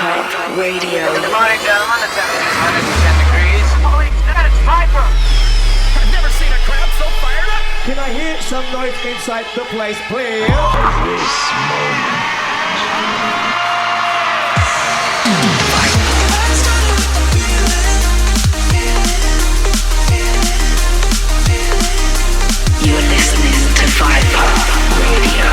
Viper Radio. Good morning, gentlemen. The temperature is 110 degrees. Holy shit, it's Viper! I've never seen a crowd so fired up! Can I hear some noise inside the place, please? This moment. You are listening to Viper Radio.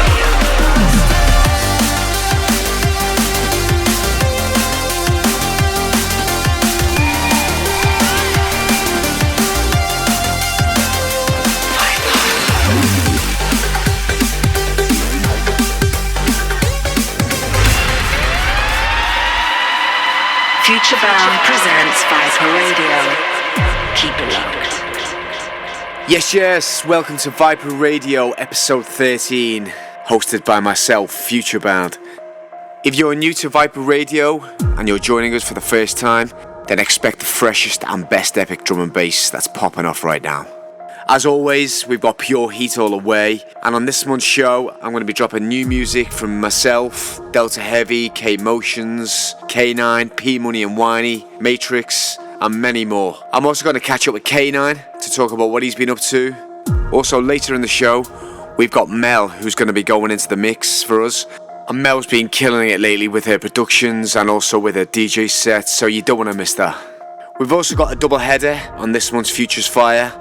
Futurebound presents Viper Radio. Keep it locked. Yes, welcome to Viper Radio episode 13, hosted by myself, Futurebound. If you're new to Viper Radio and you're joining us for the first time, then expect the freshest and best epic drum and bass that's popping off right now. As always, we've got pure heat all the way, and on this month's show, I'm going to be dropping new music from myself, Delta Heavy, K-Motions, Kanine, P-Money and Whiny, Matrix, and many more. I'm also going to catch up with Kanine to talk about what he's been up to. Also, later in the show, we've got Mel, who's going to be going into the mix for us. And Mel's been killing it lately with her productions and also with her DJ sets, so you don't want to miss that. We've also got a double header on this month's Futures Fire,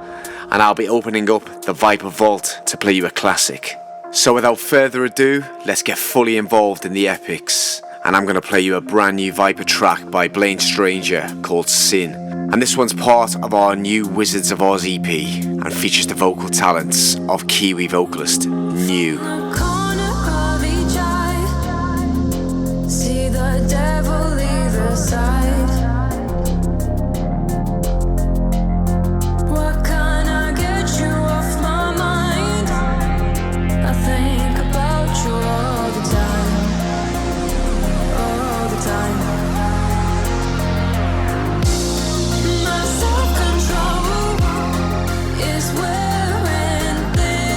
and I'll be opening up the Viper Vault to play you a classic. So without further ado, let's get fully involved in the epics. And I'm going to play you a brand new Viper track by Blaine Stranger called Sin. And this one's part of our new Wizards of Oz EP and features the vocal talents of Kiwi vocalist New. See the devil either side. What can I get you off my mind? I think about you all the time, all the time. My self-control is wearing thin.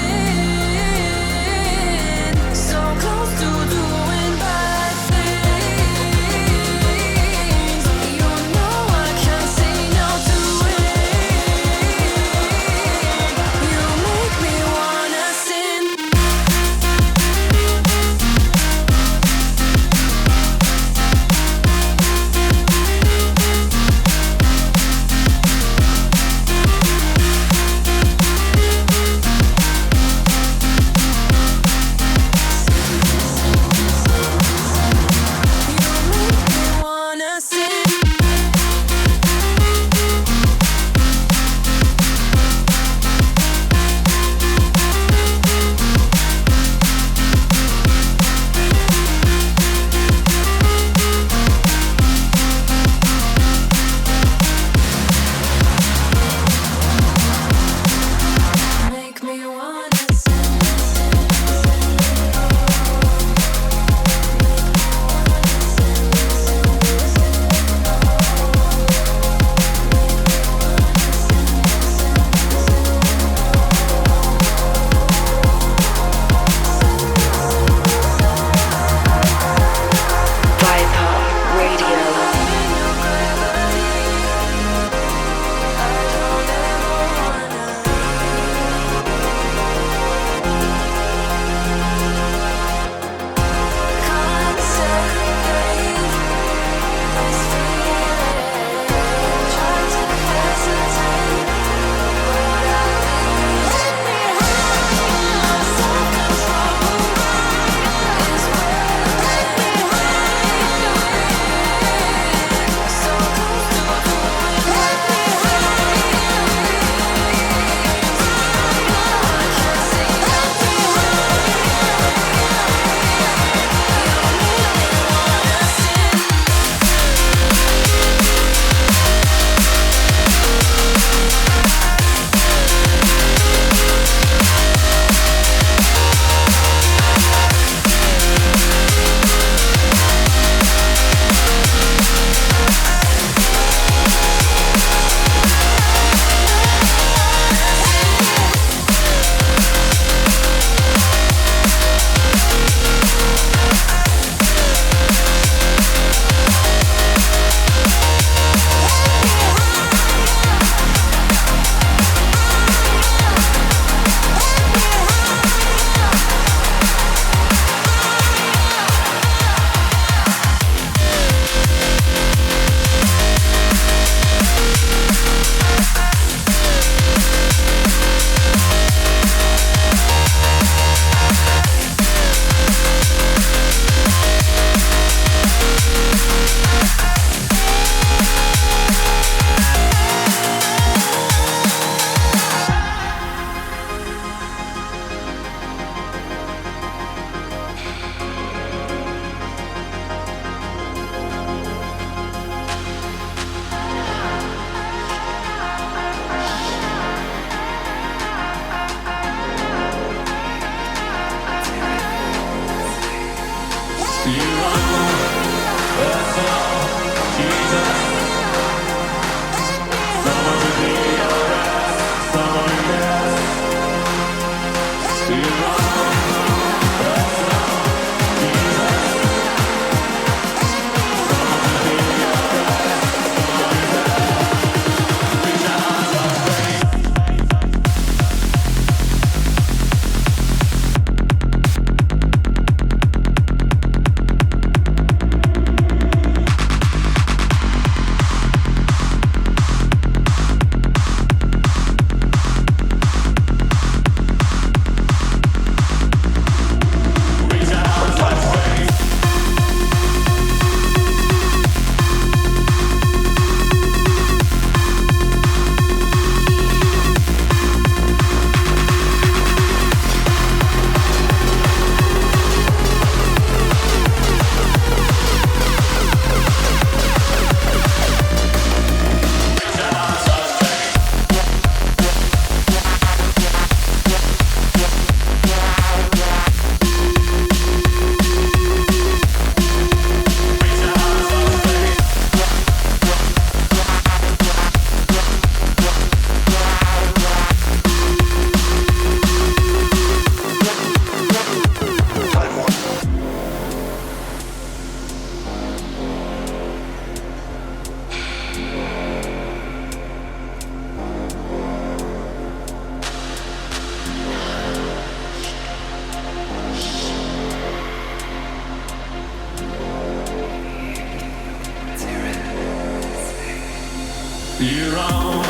Your own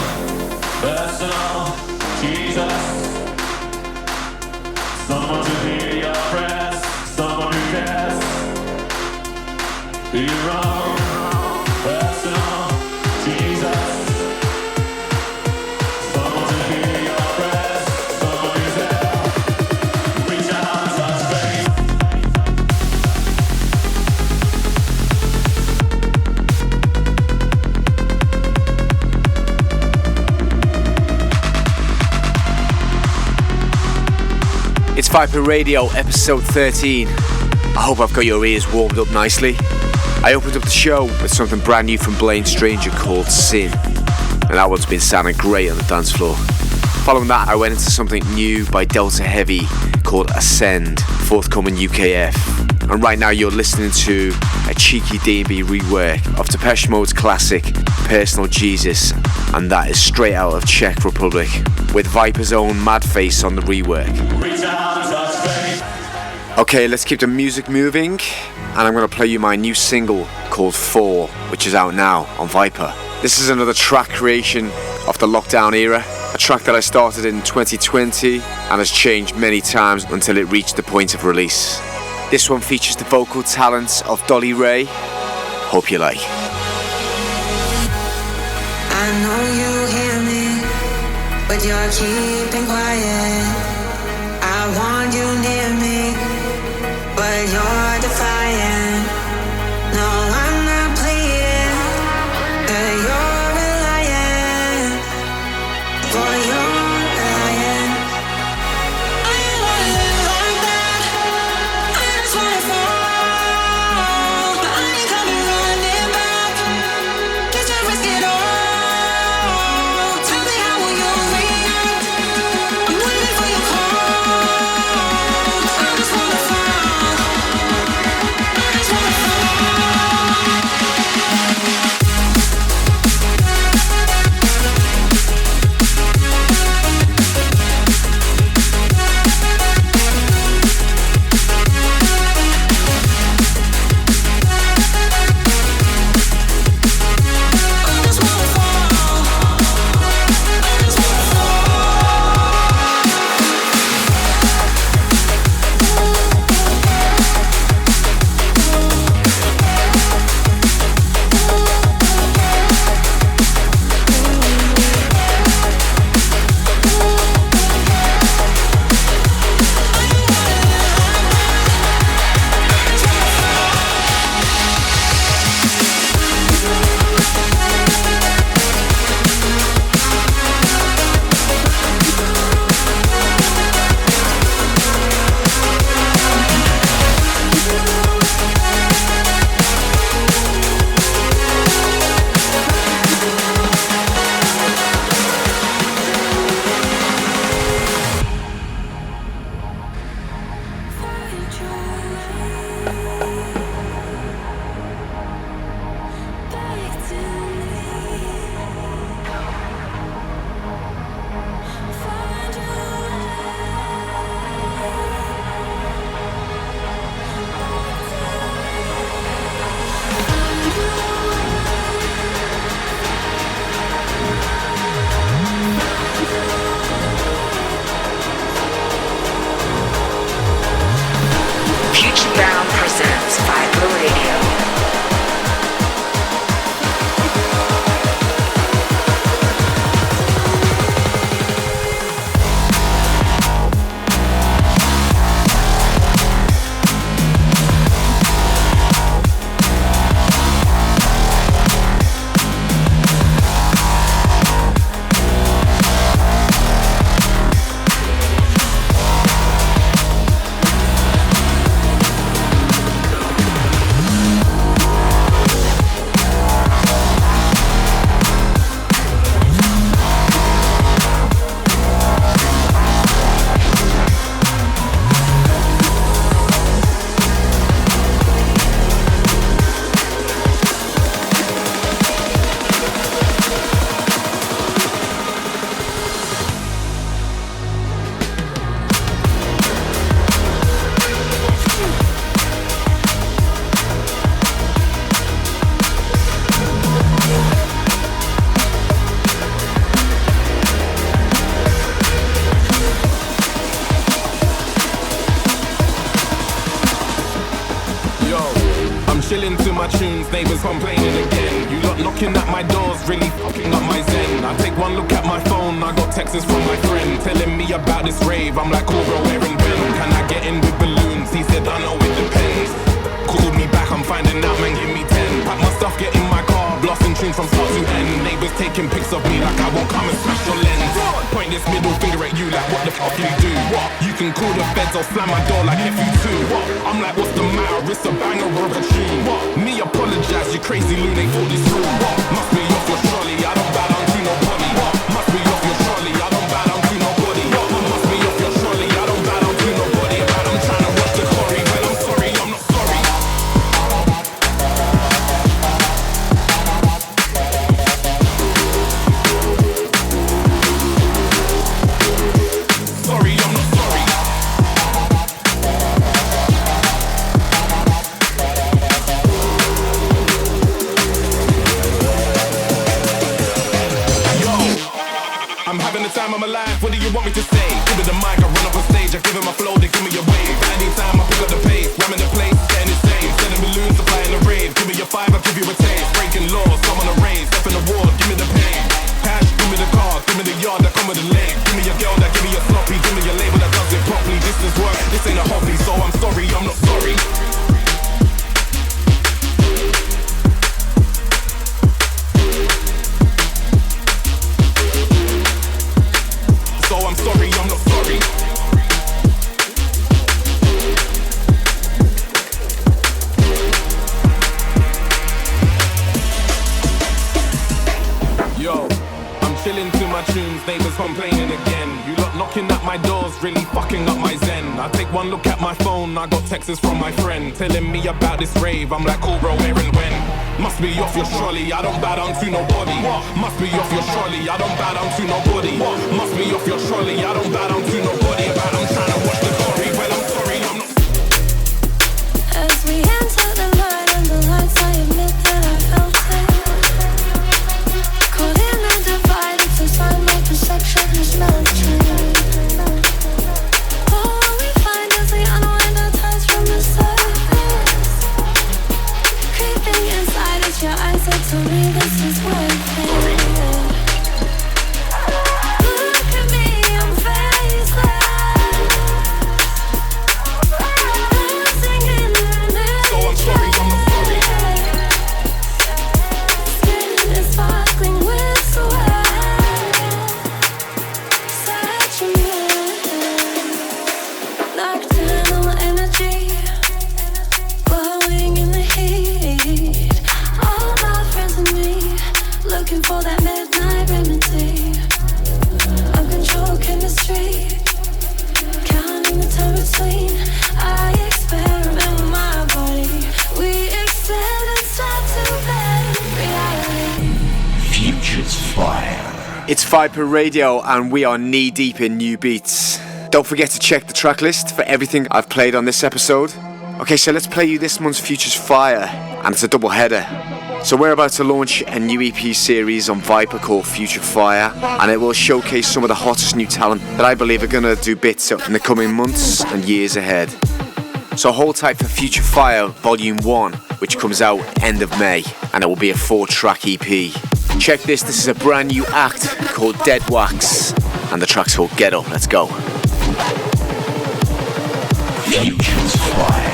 personal Jesus. Someone to hear your prayers, someone who cares. Your own personal Jesus. Someone to hear your prayers, someone who's there. Reach out and touch faith. It's Viper Radio, episode 13. I hope I've got your ears warmed up nicely. I opened up the show with something brand new from Blaine Stranger called Sin, and that one's been sounding great on the dance floor. Following that, I went into something new by Delta Heavy called Ascend, forthcoming UKF. And right now you're listening to a cheeky D&B rework of Depeche Mode's classic Personal Jesus, and that is straight out of Czech Republic, with Viper's own Madface on the rework. Okay, let's keep the music moving, and I'm going to play you my new single called 4, which is out now on Viper. This is another track creation of the lockdown era, a track that I started in 2020 and has changed many times until it reached the point of release. This one features the vocal talents of Dolly Ray. Hope you like. I know you hear me, but you're keeping quiet. I want you near me, but you're defiant. No, I'm not pleading, but you're reliant. Boy, you're reliant. I don't wanna live like that. I just wanna fall, but I ain't coming running back. Can't you risk it all? Tell me how will you react? I'm waiting for your call. I just wanna fall. neighbours complaining again. You lot knocking at my doors, really fucking up my zen. I take one look at my phone, I got texts from my friend telling me about this rave. I'm like, cool bro, where and when? Can I get in with balloons? He said, I know it depends. Called me back, I'm finding out, man, give me 10. Pack my stuff, get in my car, blasting tunes from start to end. Neighbours taking pics of me like I won't come and smash your lens. Point this middle finger at you like, what the fuck you do? What? You can call the feds or slam my door like if you too. What? I'm like, what's the matter? It's a banger or a tune. What? Me apologise, you crazy loon, they thought this through. What? Must be off your trolley, I don't bow down to nobody. What? Must be off your trolley, I don't bow down to nobody. What? Must be off your trolley, I don't bow down to nobody. About I'm trying to watch the glory. Well, I'm sorry, I'm not sorry. Sorry, I'm not sorry. Yo, I'm having the time of my life. What do you want me to say? Give me the mic, I run up on stage. I give it my flow, they give me a wave. Anytime I pick up the pace, ramming the place, getting insane. Sending balloons, supplying the rave. Give me a 5, I'll give you a taste. Breaking laws, come on a raise. Step in the wall, give me the pain. Cash, give me the car, give me the yard that come with the leg. Give me a girl that give me a sloppy. Give me a label that does it properly. This is work, this ain't a hobby. So I'm sorry, I'm not sorry. So I'm sorry, I'm not sorry. Yo, I'm chilling to my tunes, neighbours complaining again. You lot knocking at my doors, really fucking up my zen. I take one look at my phone, I got texts from my friend telling me about this rave. I'm like, cool bro, where and when? Must be off your trolley, I don't bow down to nobody. Must be off your trolley, I don't bow down to nobody. Must be off your trolley, I don't bow down to nobody. About I'm trying to watch the glory. Well, I'm sorry, I'm not. As we enter the night and the lights, I admit that I felt it. Caught in the divide, it's a sign my perception is melting. All we find is the unwind our ties from the surface. Creeping inside, it's your eyes that tell me this is worth it. Look at me, I'm faceless. Dancing in the night. So I'm sorry, I'm not sorry. Skin is sparkling with sweat. Such a man. Nocturnal energy, glowing in the heat. All my friends and me, looking for that midnight remedy. Uncontrolled chemistry, counting the time between. I experiment with my body. We extend and start to bend reality. Future's fire. It's Viper Radio and we are knee deep in new beats. Don't forget to check the track list for everything I've played on this episode. Okay, so let's play you this month's Future's Fire, and it's a double header. So we're about to launch a new EP series on Viper called Future Fire, and it will showcase some of the hottest new talent that I believe are going to do bits in the coming months and years ahead. So hold tight for Future Fire Volume 1, which comes out end of May, and it will be a 4-track EP. Check this is a brand new act called Dead Wax, and the track's called Get Up. Let's go. Future's fire.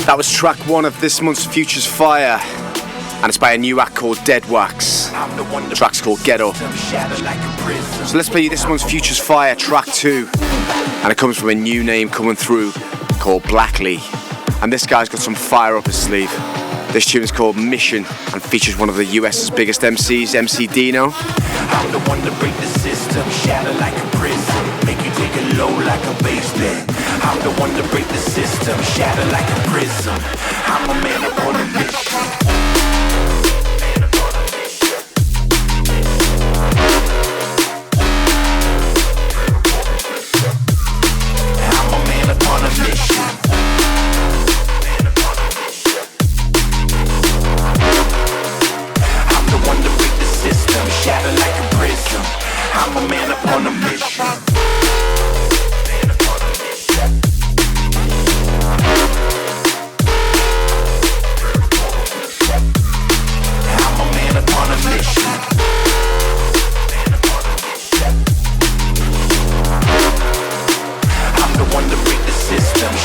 That was track 1 of this month's Future's Fire, and it's by a new act called Dead Wax. The track's called Get Up. So let's play you this month's Future's Fire, track 2, and it comes from a new name coming through called Blackley, and this guy's got some fire up his sleeve. This tune is called Mission and features one of the US's biggest MCs, MC Dino. I'm the one to break the system, shatter like a prison, make you take it low like a basement. I'm the one to break the system, shatter like a prism. I'm a man upon a mission. I'm a man upon a mission. I'm the one to break the system, shatter like a prism. I'm a man upon a mission.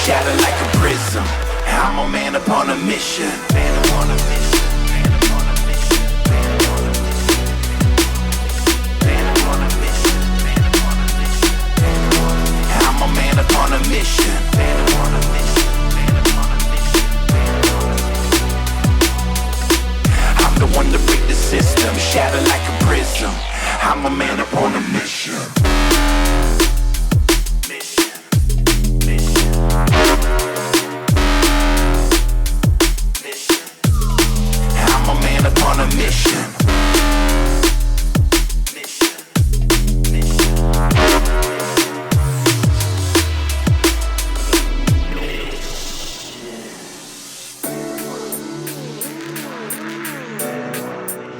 Shatter like a prism. I'm a man upon a mission. Man upon a mission. Man upon a mission. Man upon a mission. Man upon a mission. Man upon a mission. I'm a man upon a mission. Man upon a mission. Man upon a mission. I'm the one to break the system. Shatter like a prism. I'm a man upon a mission. On a mission.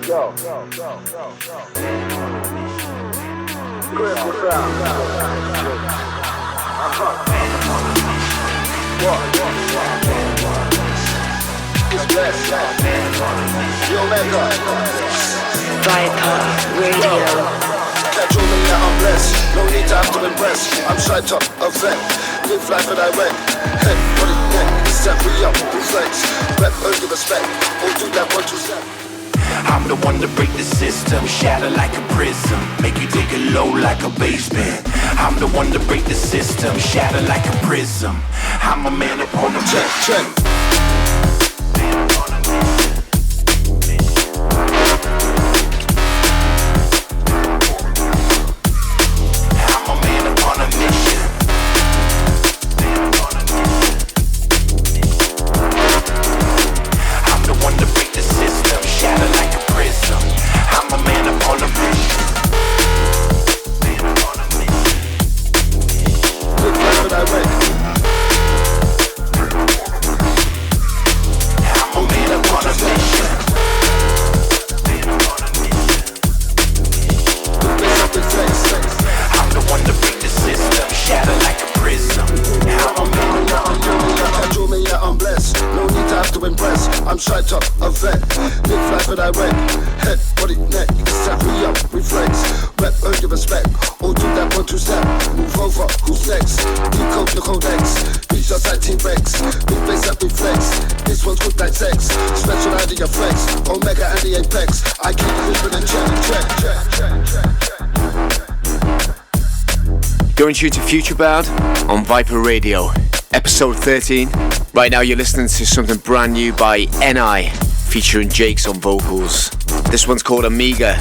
Go. Critical sound. Viper Radio. Control me, yeah, I'm blessed. No need to have to impress. I'm shy top, a vet. Live life and I went. Head, body, neck. Set me up, reflex. Rep, earn the respect. All do that 1, 2 step. I'm the one to break the system, shatter like a prism, make you take it low like a basement. I'm the one to break the system, shatter like a prism. I'm a man upon a check. Going through to Futurebound on Viper Radio, episode 13. Right now you're listening to something brand new by Ni, featuring Jakes on vocals. This one's called Amiga,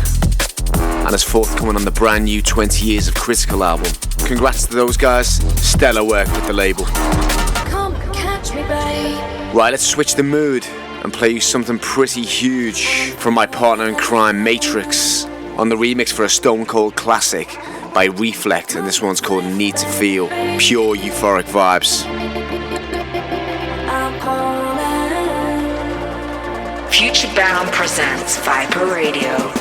and it's forthcoming on the brand new 20 Years of Critical album. Congrats to those guys, stellar work with the label. Come catch me, babe. Right, let's switch the mood and play you something pretty huge from my partner in crime, Matrix, on the remix for a Stone Cold classic by Reflect, and this one's called Need to Feel. Pure euphoric vibes. Futurebound presents Viper Radio.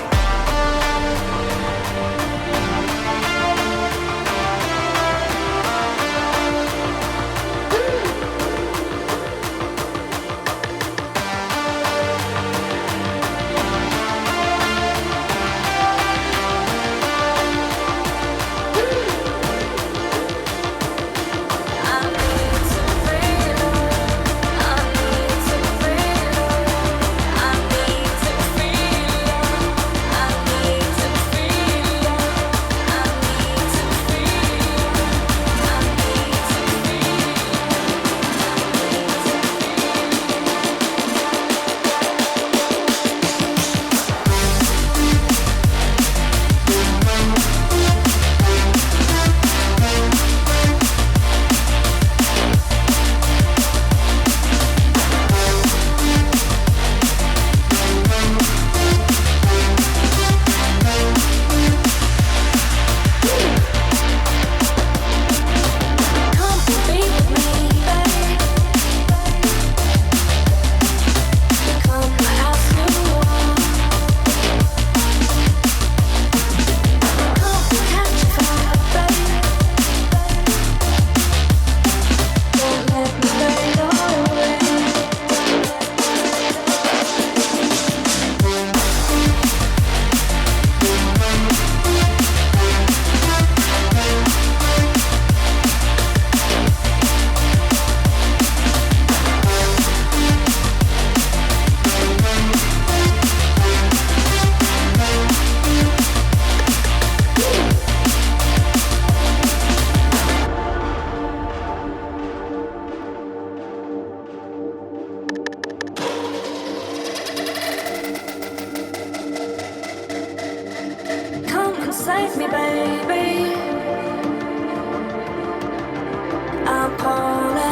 take me, baby. I'm calling.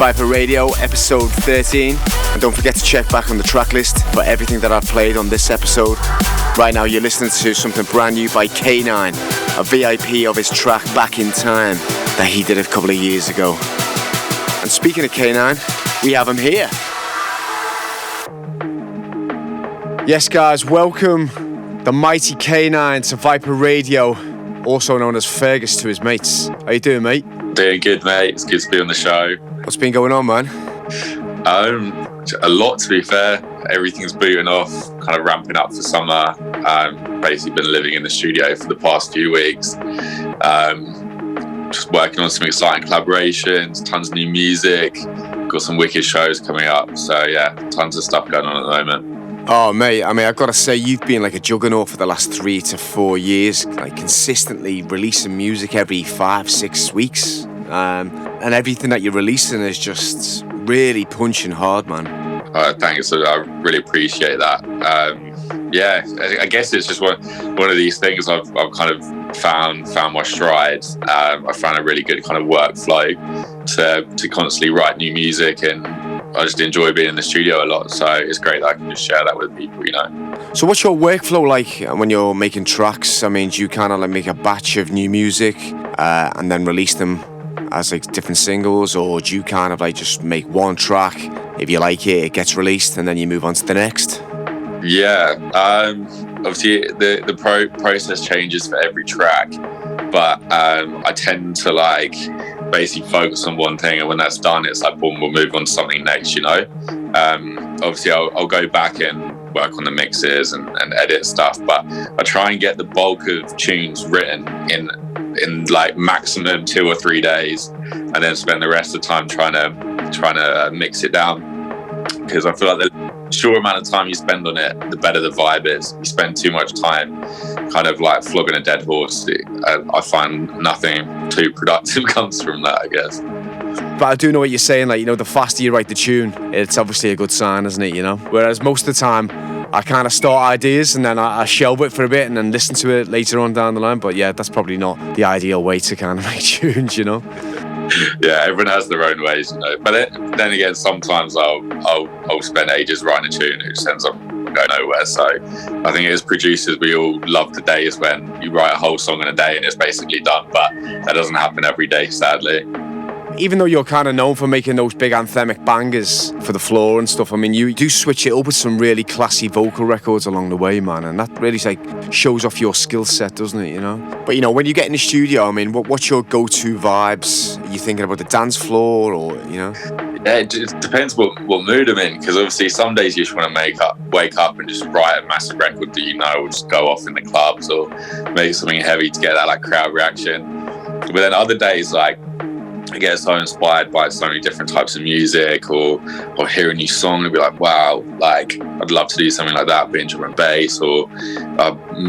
Viper Radio, episode 13. And don't forget to check back on the track list for everything that I've played on this episode. Right now you're listening to something brand new by Kanine, a VIP of his track Back in Time that he did a couple of years ago. And speaking of Kanine, we have him here. Yes guys, welcome the mighty Kanine to Viper Radio, also known as Fergus to his mates. How you doing, mate? Doing good, mate. It's good to be on the show. What's been going on, man? A lot, to be fair. Everything's booting off, kind of ramping up for summer. Basically been living in the studio for the past few weeks. Just working on some exciting collaborations, tons of new music, got some wicked shows coming up. So yeah, tons of stuff going on at the moment. Oh mate, I mean, I've got to say, you've been like a juggernaut for the last 3 to 4 years, like consistently releasing music every 5-6 weeks, and everything that you're releasing is just really punching hard, man. Thanks, I really appreciate that. Yeah, I guess it's just one of these things I've kind of found my stride. I found a really good kind of workflow to constantly write new music, and I just enjoy being in the studio a lot, so it's great that I can just share that with people, you know. So what's your workflow like when you're making tracks? I mean, do you kind of like make a batch of new music and then release them as like different singles, or do you kind of like just make one track, if you like it, it gets released, and then you move on to the next? Yeah, obviously the process changes for every track, but I tend to like basically focus on one thing, and when that's done, it's like, boom, we'll move on to something next, you know. Obviously I'll go back and work on the mixes and edit stuff, but I try and get the bulk of tunes written in like maximum 2 or 3 days, and then spend the rest of the time trying to mix it down, because I feel like the short amount of time you spend on it, the better the vibe is. You spend too much time kind of like flogging a dead horse, I find nothing too productive comes from that, I guess. But I do know what you're saying, like, you know, the faster you write the tune, it's obviously a good sign, isn't it, you know? Whereas most of the time, I kind of start ideas and then I shelve it for a bit and then listen to it later on down the line. But yeah, that's probably not the ideal way to kind of make tunes, you know? Yeah, everyone has their own ways, you know. But then again, sometimes I'll spend ages writing a tune and it just ends up going nowhere. So I think as producers, we all love the days when you write a whole song in a day and it's basically done. But that doesn't happen every day, sadly. Even though you're kind of known for making those big anthemic bangers for the floor and stuff, I mean, you do switch it up with some really classy vocal records along the way, man, and that really like shows off your skill set, doesn't it, you know? But, you know, when you get in the studio, I mean, what's your go-to vibes? Are you thinking about the dance floor, or, you know? Yeah, it depends what mood I'm in, because obviously some days you just want to wake up and just write a massive record that you know will just go off in the clubs, or make something heavy to get that like crowd reaction. But then other days, like, I get so inspired by so many different types of music, or hear a new song and be like, wow, like I'd love to do something like that, be in drum and bass, or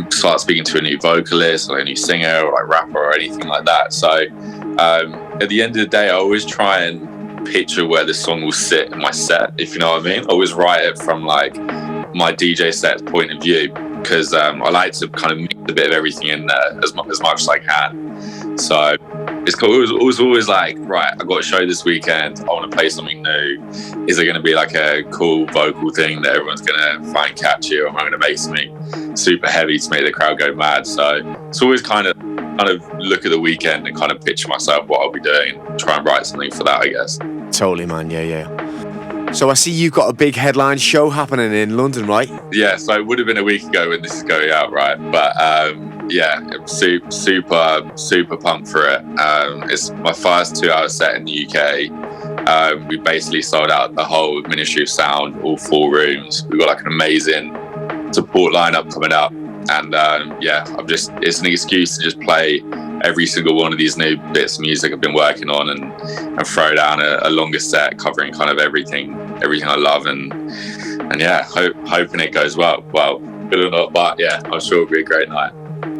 start speaking to a new vocalist or a new singer or like rapper or anything like that. So at the end of the day, I always try and picture where the song will sit in my set, if you know what I mean. I always write it from like my DJ set's point of view, because I like to kind of mix a bit of everything in there as much as I can. So it's cool. It was always like, right, I've got a show this weekend, I want to play something new. Is it going to be like a cool vocal thing that everyone's going to find catchy, or am I going to make something super heavy to make the crowd go mad? So it's always kind of look at the weekend and kind of picture myself what I'll be doing and try and write something for that, I guess. Totally, man. Yeah. So I see you've got a big headline show happening in London, right? Yeah, so it would have been a week ago when this is going out, right? But yeah, super pumped for it. It's my first 2-hour set in the UK. We basically sold out the whole Ministry of Sound, all 4 rooms. We've got like an amazing support lineup coming up. And yeah, it's an excuse to just play every single one of these new bits of music I've been working on, and throw down a longer set covering kind of everything I love, and yeah, hoping it goes well, good or not, but yeah, I'm sure it'll be a great night.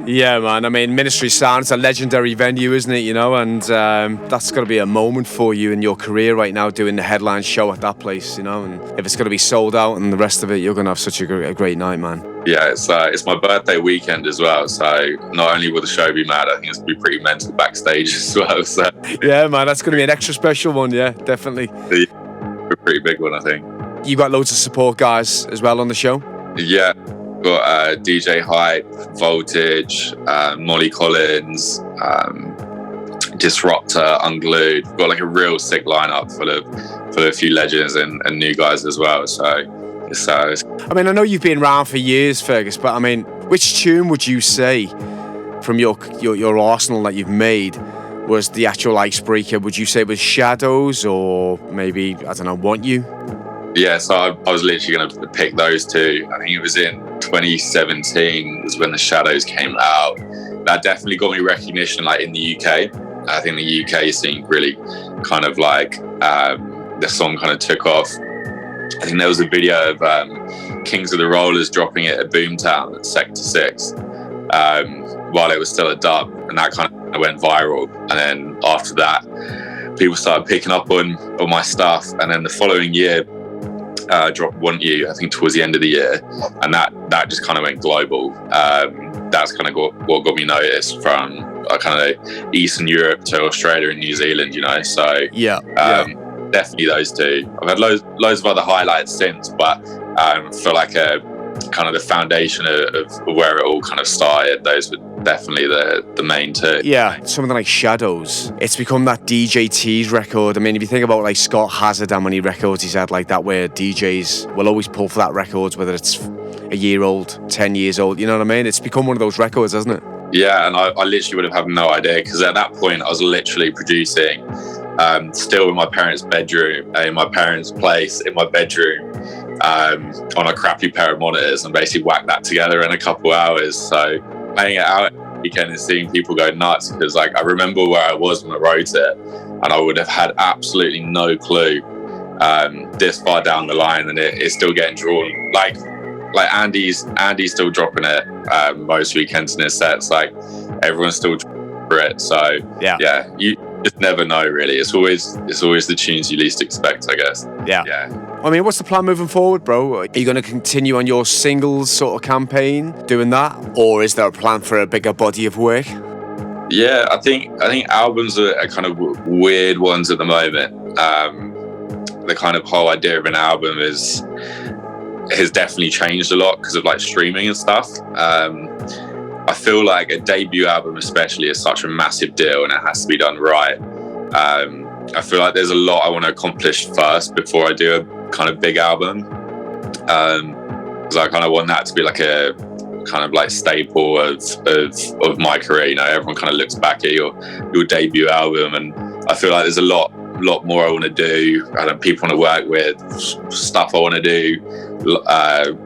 Yeah, man. I mean, Ministry Sound, it's a legendary venue, isn't it? You know, and that's got to be a moment for you in your career right now, doing the headline show at that place, you know. And if it's going to be sold out and the rest of it, you're going to have such a great night, man. Yeah, it's my birthday weekend as well. So not only will the show be mad, I think it's gonna be pretty mental backstage as well. So yeah, man, that's gonna be an extra special one. Yeah, definitely. A pretty big one, I think. You got loads of support guys as well on the show. Yeah, got DJ Hype, Voltage, Molly Collins, Disruptor, Unglued. We've got like a real sick lineup full of a few legends and new guys as well. So I mean, I know you've been around for years, Fergus, but I mean, which tune would you say from your arsenal that you've made was the actual icebreaker? Would you say it was Shadows or maybe, I don't know, Want You? Yeah, so I was literally going to pick those two. I think it was in 2017 was when the Shadows came out. That definitely got me recognition, like in the UK. I think the UK scene really kind of like the song kind of took off. I think there was a video of Kings of the Rollers dropping it at Boomtown at Sector 6 while it was still a dub, and that kind of went viral. And then after that, people started picking up on my stuff, and then the following year dropped Want You, I think towards the end of the year, and that just kind of went global. That's kind of what got me noticed from kind of Eastern Europe to Australia and New Zealand, you know. So definitely those two. I've had loads of other highlights since, but for like a kind of the foundation of where it all kind of started, those were definitely the main two. Yeah, something like Shadows, it's become that DJ tease record. I mean, if you think about like Scott Hazard, how many records he's had like that, where DJs will always pull for that records, whether it's a year old, 10 years old, you know what I mean? It's become one of those records, hasn't it? Yeah, and I literally would have had no idea, because at that point I was literally producing still in my parents' bedroom, in my parents' place, in my bedroom, on a crappy pair of monitors, and basically whacked that together in a couple hours. So playing it out weekend and seeing people go nuts, because like I remember where I was when I wrote it, and I would have had absolutely no clue this far down the line, and it's still getting drawn. Like Andy's still dropping it most weekends in his sets. Like everyone's still for it. So yeah, you just never know really. It's always the tunes you least expect, I guess. Yeah. I mean, what's the plan moving forward, bro? Are you going to continue on your singles sort of campaign doing that, or is there a plan for a bigger body of work? Yeah, I think albums are kind of weird ones at the moment. The kind of whole idea of an album has definitely changed a lot because of like streaming and stuff. I feel like a debut album especially is such a massive deal, and it has to be done right. I feel like there's a lot I want to accomplish first before I do a kind of big album, because I kind of want that to be like a kind of like staple of my career. You know, everyone kind of looks back at your debut album, and I feel like there's a lot more I want to do, and people want to work with, stuff I want to do,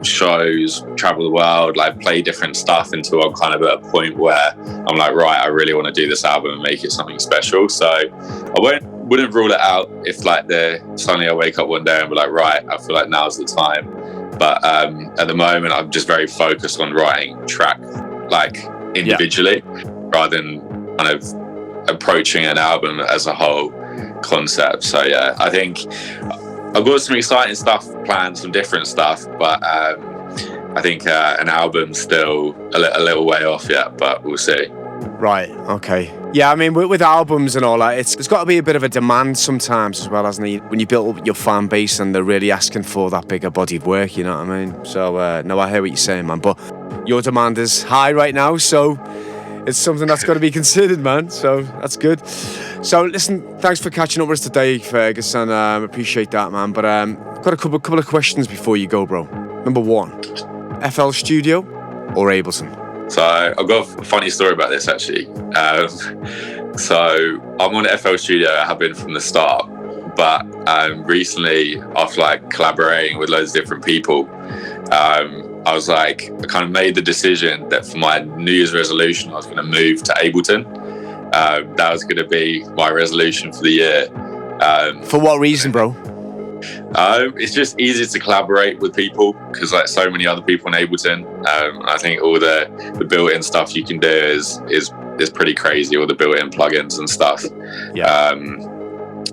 shows, travel the world, like play different stuff, until I'm kind of at a point where I'm like, right, I really want to do this album and make it something special. So I wouldn't rule it out if like suddenly I wake up one day and be like, right, I feel like now's the time. But at the moment I'm just very focused on writing track like individually, rather than kind of approaching an album as a whole concept. So yeah, I think I've got some exciting stuff planned, some different stuff, but I think an album's still a little way off yet, but we'll see. Right, okay. Yeah, I mean, with albums and all that, there's got to be a bit of a demand sometimes as well, hasn't it? When you build up your fan base and they're really asking for that bigger body of work, you know what I mean? So, no, I hear what you're saying, man, but your demand is high right now, so it's something that's got to be considered, man, so that's good. So, listen, thanks for catching up with us today, Fergus, and appreciate that, man, but I've got a couple of questions before you go, bro. Number one, FL Studio or Ableton? So I've got a funny story about this actually. So I'm on FL Studio, I have been from the start, but recently, after like collaborating with loads of different people, I was like, I kind of made the decision that for my New Year's resolution, I was going to move to Ableton. That was going to be my resolution for the year. For what reason, bro? It's just easier to collaborate with people because like so many other people in Ableton. I think all the built-in stuff you can do is pretty crazy, all the built-in plugins and stuff. Yeah.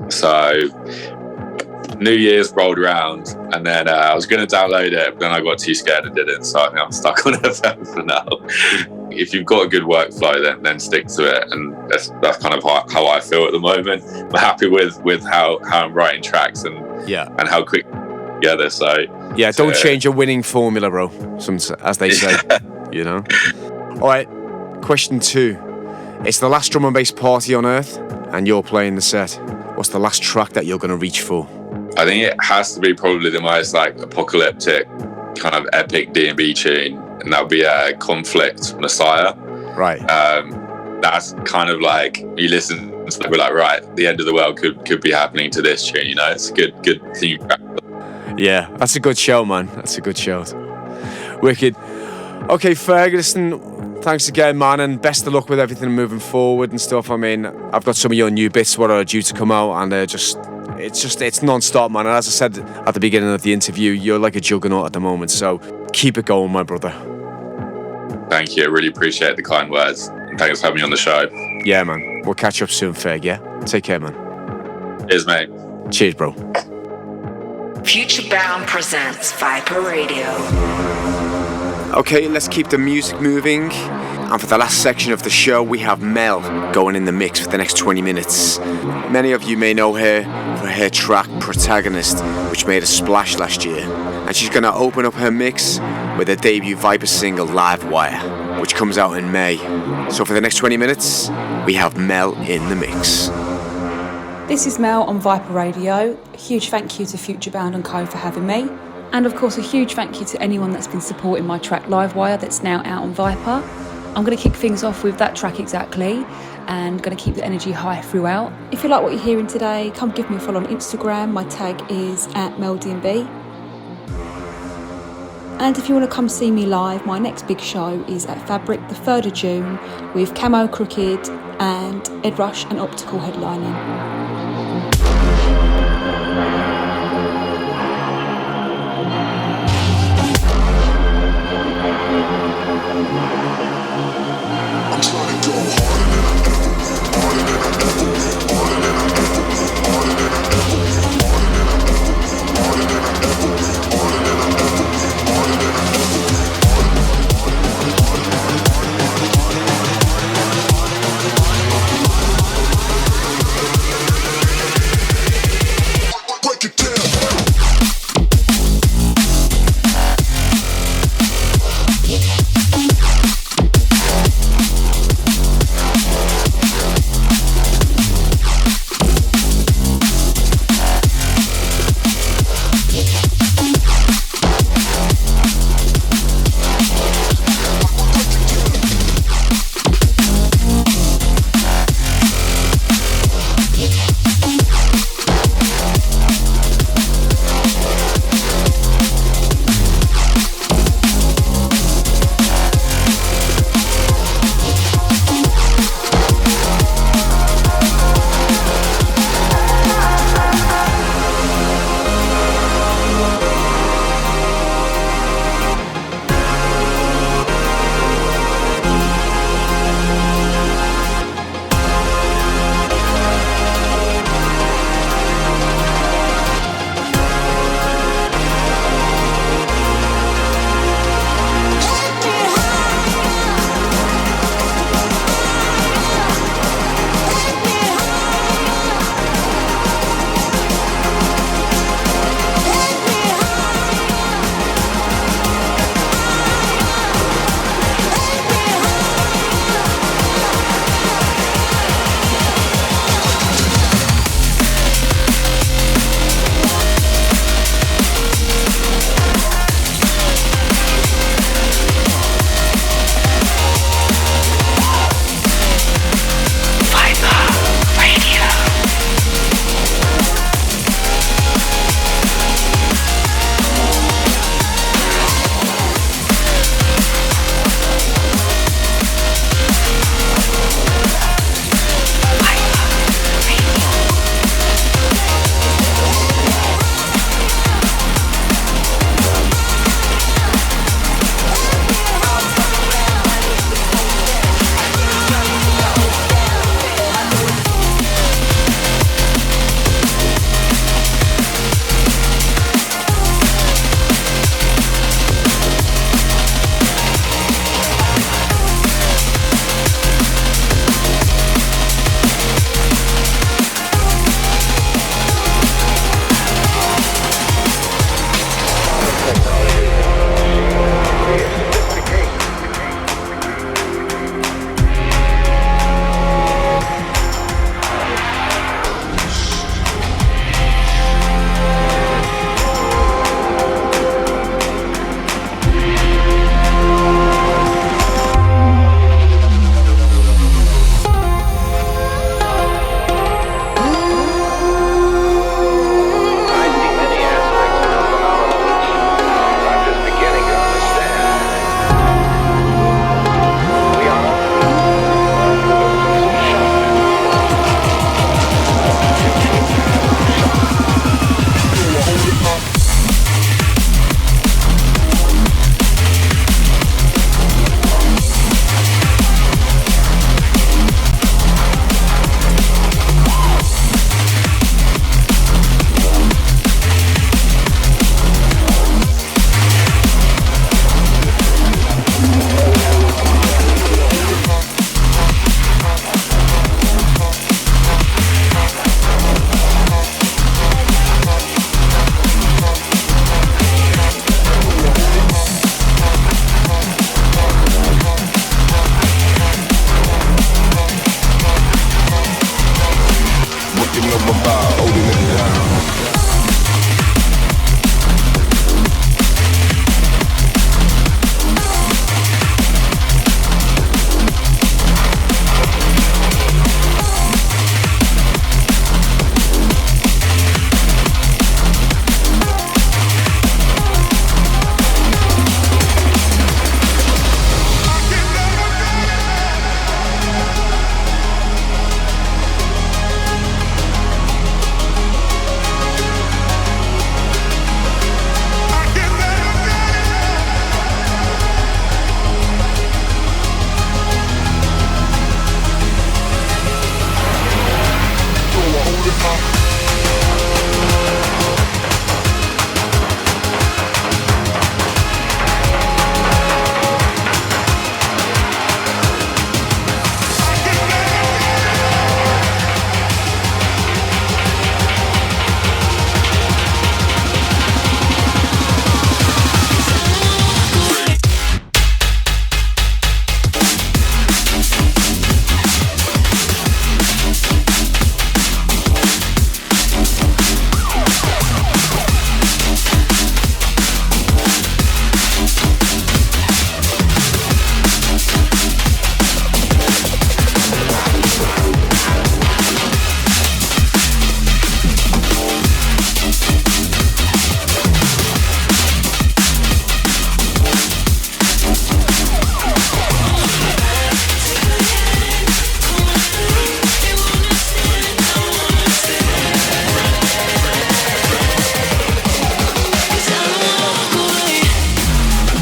So New Year's rolled around, and then I was going to download it, but then I got too scared and didn't, so I think I'm stuck on FM for now. If you've got a good workflow, then stick to it, and that's kind of how I feel at the moment. I'm happy with how I'm writing tracks and how quick together. So don't change your winning formula, bro. As they say, you know. All right, question 2. It's the last drum and bass party on Earth, and you're playing the set. What's the last track that you're going to reach for? I think it has to be probably the most like apocalyptic, kind of epic D&B tune, and that would be Conflict, Messiah. Right. That's kind of like, you listen to it, we're like, right, the end of the world could be happening to this tune, you know? It's a good theme track. Yeah, that's a good show, man. That's a good show. Wicked. Okay, Ferguson, thanks again, man, and best of luck with everything moving forward and stuff. I mean, I've got some of your new bits what are due to come out, and it's non-stop, man. And as I said at the beginning of the interview, you're like a juggernaut at the moment, so keep it going, my brother. Thank you, I really appreciate the kind words, and thanks for having me on the show. Yeah, man, we'll catch up soon, Ferg, yeah? Take care, man. Cheers, mate. Cheers, bro. Futurebound presents Viper Radio. Okay, let's keep the music moving. And for the last section of the show, we have Mel going in the mix for the next 20 minutes. Many of you may know her for her track Protagonist, which made a splash last year. And she's going to open up her mix with her debut Viper single Live Wire, which comes out in May. So for the next 20 minutes, we have Mel in the mix. This is Mel on Viper Radio. A huge thank you to Futurebound & Co for having me. And of course a huge thank you to anyone that's been supporting my track Livewire that's now out on Viper. I'm going to kick things off with that track exactly and going to keep the energy high throughout. If you like what you're hearing today, come give me a follow on Instagram. My tag is @MelDNB. And if you want to come see me live, my next big show is at Fabric the 3rd of June with Camo Crooked and Ed Rush and Optical headlining.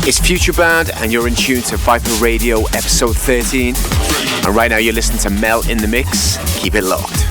It's Futurebound and you're in tune to Viper Radio episode 13. And right now you're listening to Mel in the Mix. Keep it locked.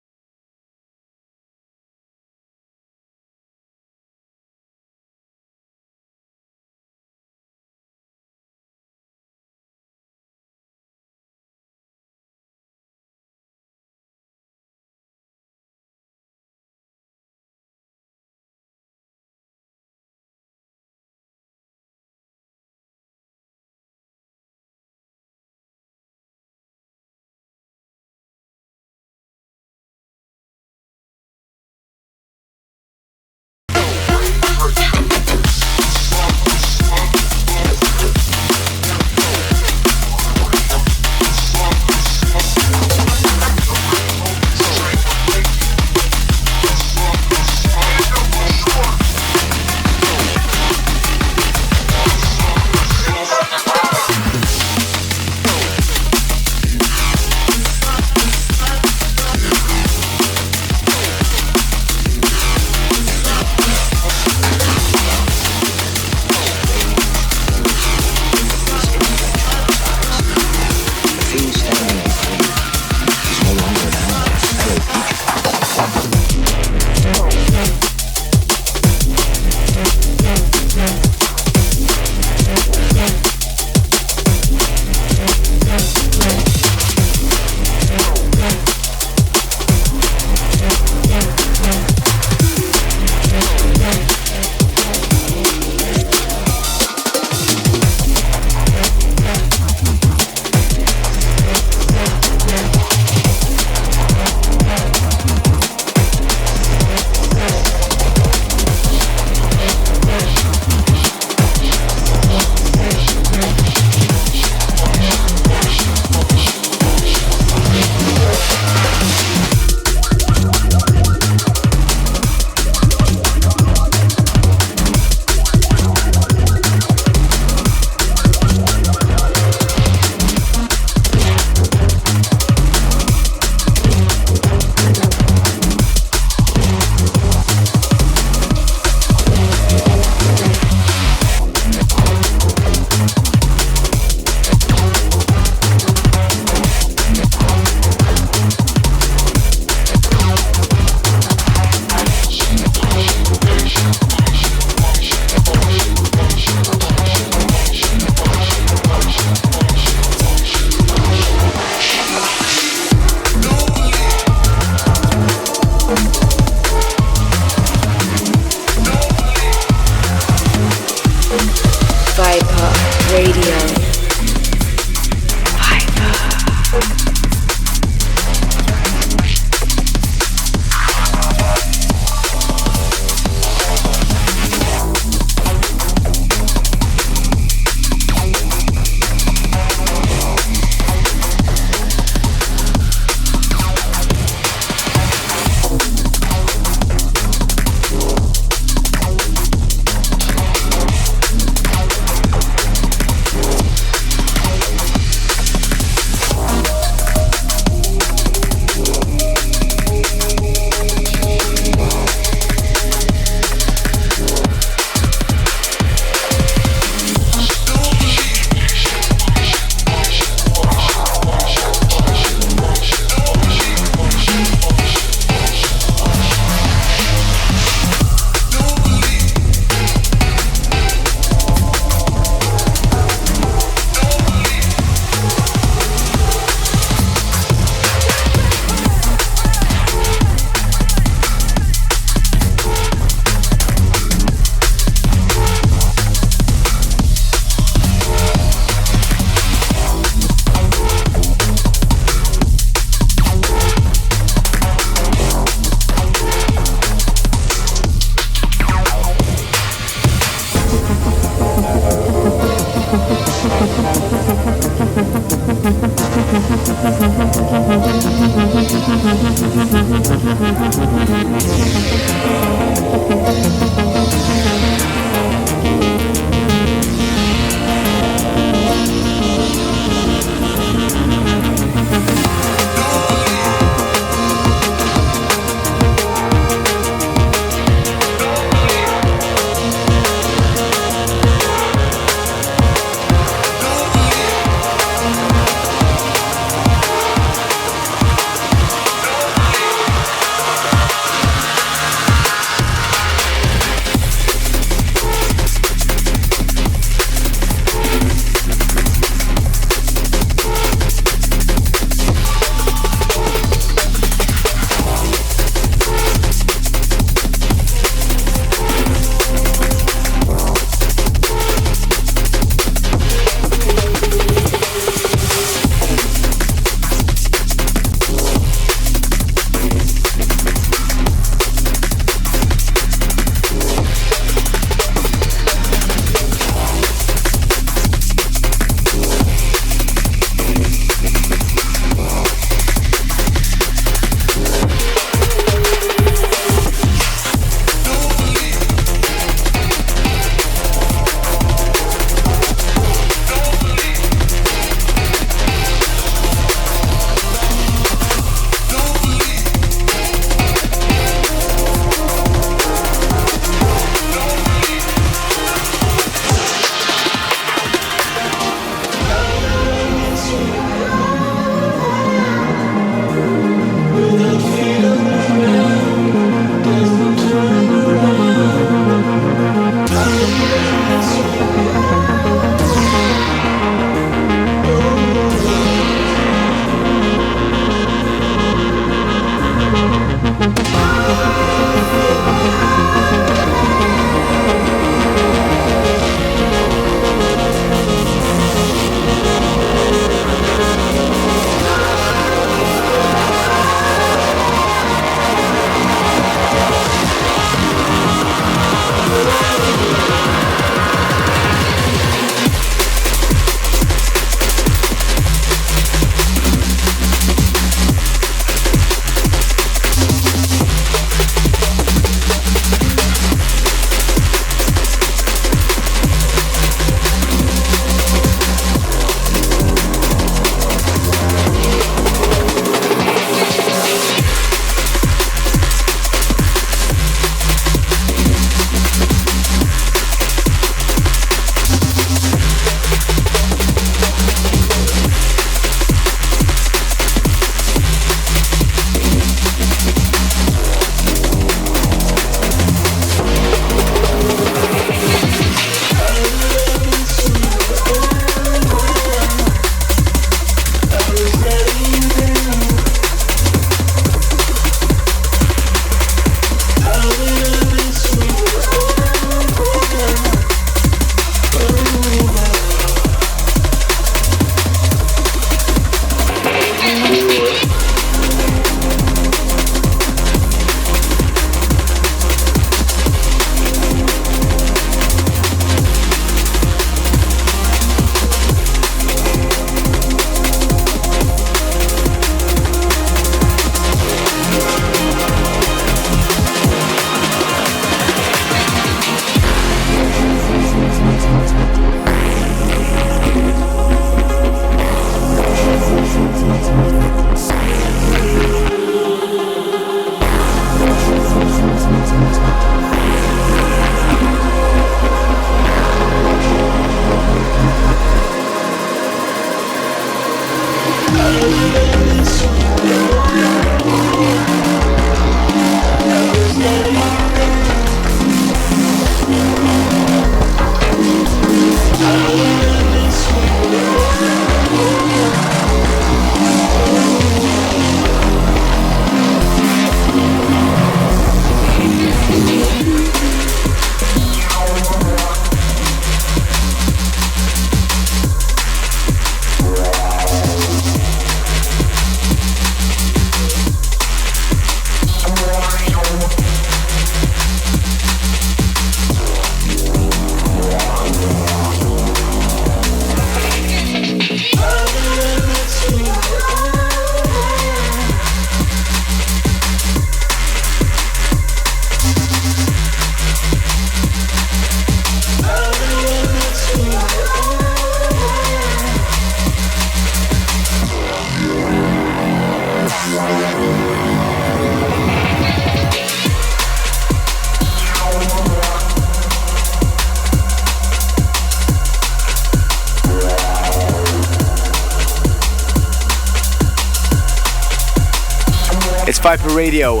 Viper Radio,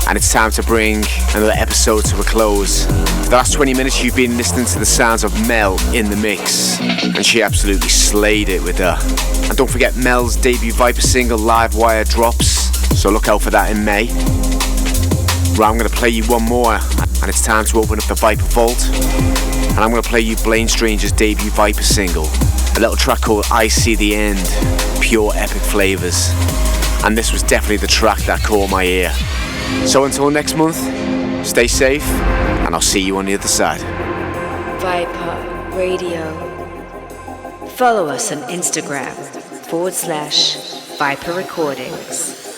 and it's time to bring another episode to a close. For the last 20 minutes you've been listening to the sounds of Mel in the mix, and she absolutely slayed it with her. And don't forget, Mel's debut Viper single Livewire drops, so look out for that in May. Right, I'm going to play you one more, and it's time to open up the Viper Vault, and I'm going to play you Blaine Stranger's debut Viper single, a little track called I See the End, pure epic flavours. And this was definitely the track that caught my ear. So until next month, stay safe, and I'll see you on the other side. Viper Radio. Follow us on Instagram /Viper Recordings.